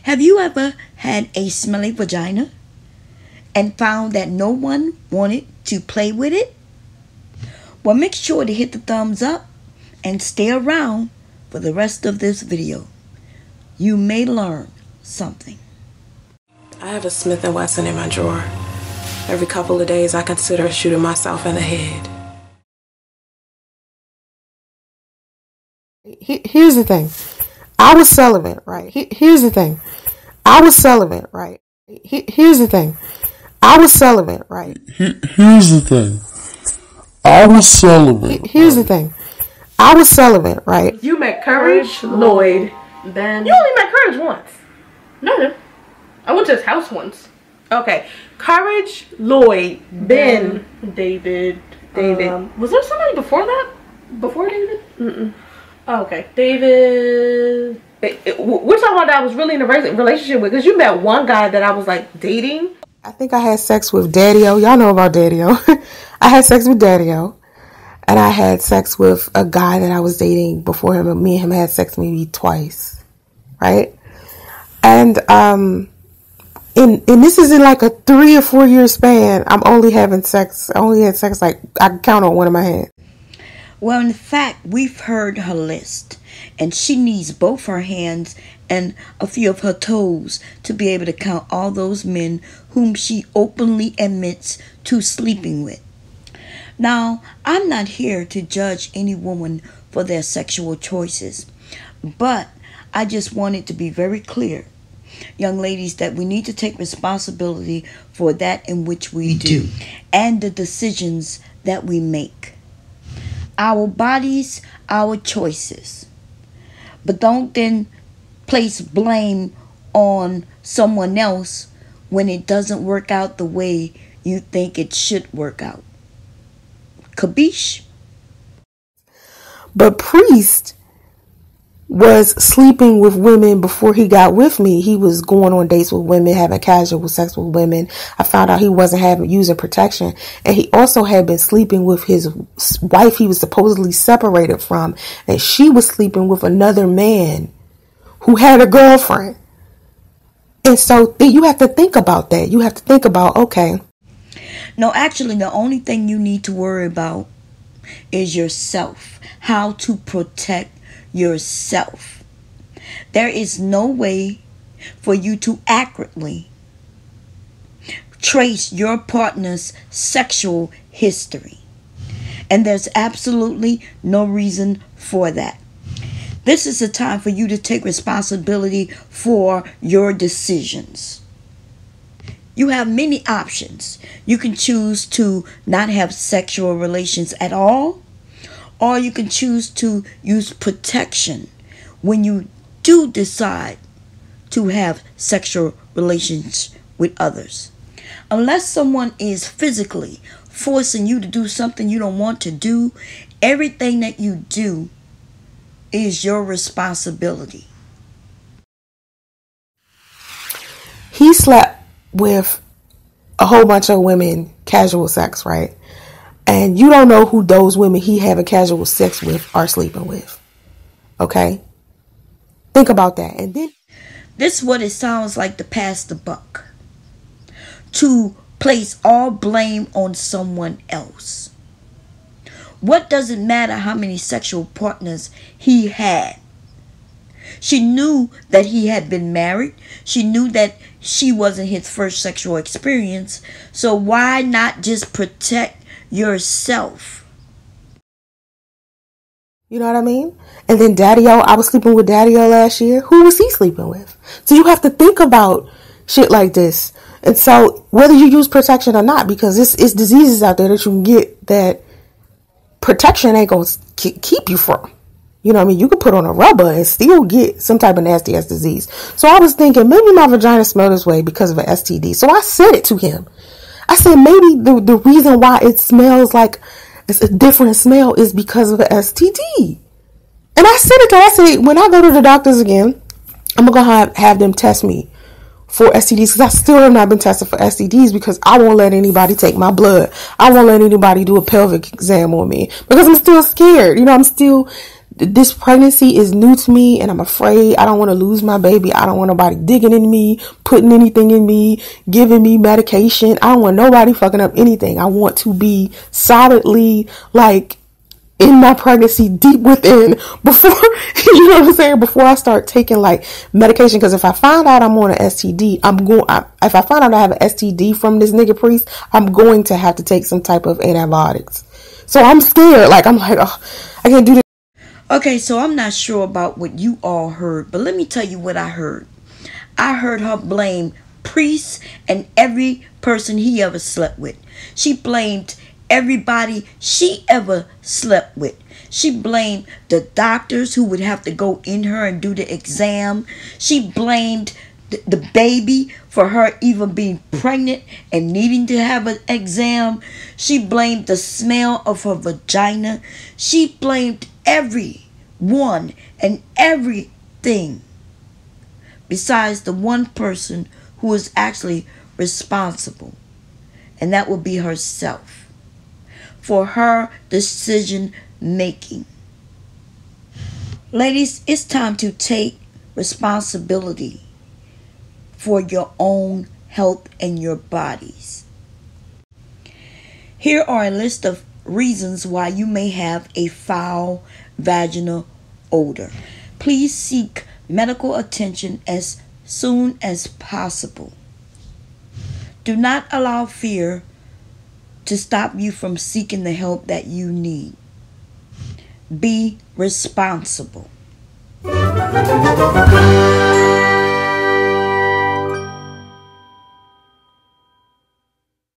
Have you ever had a smelly vagina and found that no one wanted to play with it? Well, make sure to hit the thumbs up and stay around for the rest of this video. You may learn something. I have a Smith & Wesson in my drawer. Every couple of days I consider shooting myself in the head. Here's the thing. I was celibate, right? Here's the thing. I was celibate, right? Here's the thing. I was celibate, right? Here's the thing. I was celibate. Here's the thing. I was celibate, right? You met Courage, Lloyd, Ben. You only met Courage once. No. I went to his house once. Okay. Courage, Lloyd, Ben, David. Was there somebody before that? Before David? Oh, okay. David. We're talking about that I was really in a relationship with, because you met one guy that I was like dating. I think I had sex with Daddy-O. Y'all know about Daddy-O. I had sex with Daddy-O. And I had sex with a guy that I was dating before him. And me and him had sex maybe twice. Right? And this is in like a 3 or 4 year span. I'm only having sex. I only had sex like I can count on one of my hands. Well, in fact, we've heard her list, and she needs both her hands and a few of her toes to be able to count all those men whom she openly admits to sleeping with. Now, I'm not here to judge any woman for their sexual choices, but I just want it to be very clear, young ladies, that we need to take responsibility for that in which we do and the decisions that we make. Our bodies, our choices. But don't then place blame on someone else when it doesn't work out the way you think it should work out. Kabish? But Priest was sleeping with women before he got with me. He was going on dates with women, having casual sex with women. I found out he wasn't using protection. And he also had been sleeping with his wife he was supposedly separated from. And she was sleeping with another man who had a girlfriend. And so you have to think about that. You have to think about, okay. No, actually, the only thing you need to worry about is yourself. How to protect yourself. There is no way for you to accurately trace your partner's sexual history. And there's absolutely no reason for that. This is a time for you to take responsibility for your decisions. You have many options. You can choose to not have sexual relations at all, or you can choose to use protection when you do decide to have sexual relations with others. Unless someone is physically forcing you to do something you don't want to do, everything that you do is your responsibility. He slept with a whole bunch of women, casual sex, right? And you don't know who those women he having casual sex with are sleeping with. Okay? Think about that. And then this is what it sounds like to pass the buck. To place all blame on someone else. What does it matter how many sexual partners he had? She knew that he had been married. She knew that she wasn't his first sexual experience. So why not just protect yourself? You know what I mean? And then Daddy-O, I was sleeping with Daddy-O last year. Who was he sleeping with? So you have to think about shit like this. And so whether you use protection or not, because it's diseases out there that you can get that protection ain't going to keep you from. You know what I mean? You could put on a rubber and still get some type of nasty ass disease. So I was thinking maybe my vagina smelled this way because of an STD. So I said it to him. I said maybe the reason why it smells like it's a different smell is because of the STD. And I said it to him. I said, when I go to the doctors again, I'm going to have them test me for STDs, because I still have not been tested for STDs, because I won't let anybody take my blood. I won't let anybody do a pelvic exam on me because I'm still scared. You know, this pregnancy is new to me and I'm afraid. I don't want to lose my baby. I don't want nobody digging in me, putting anything in me, giving me medication. I don't want nobody fucking up anything. I want to be solidly like in my pregnancy, deep within, before, you know what I'm saying, before I start taking like medication. Because if I find out I'm on an STD, if I find out I have an STD from this nigga priest, I'm going to have to take some type of antibiotics. So I'm scared. Like, I'm like, oh, I can't do this. Okay, so I'm not sure about what you all heard, but let me tell you what I heard. I heard her blame priests and every person he ever slept with. She blamed everybody she ever slept with. She blamed the doctors who would have to go in her and do the exam. She blamed the baby for her even being pregnant and needing to have an exam. She blamed the smell of her vagina. She blamed everyone and everything besides the one person who is actually responsible, and that would be herself, for her decision making. Ladies, it's time to take responsibility for your own health and your bodies. Here are a list of reasons why you may have a foul vaginal odor. Please seek medical attention as soon as possible. Do not allow fear to stop you from seeking the help that you need. Be responsible.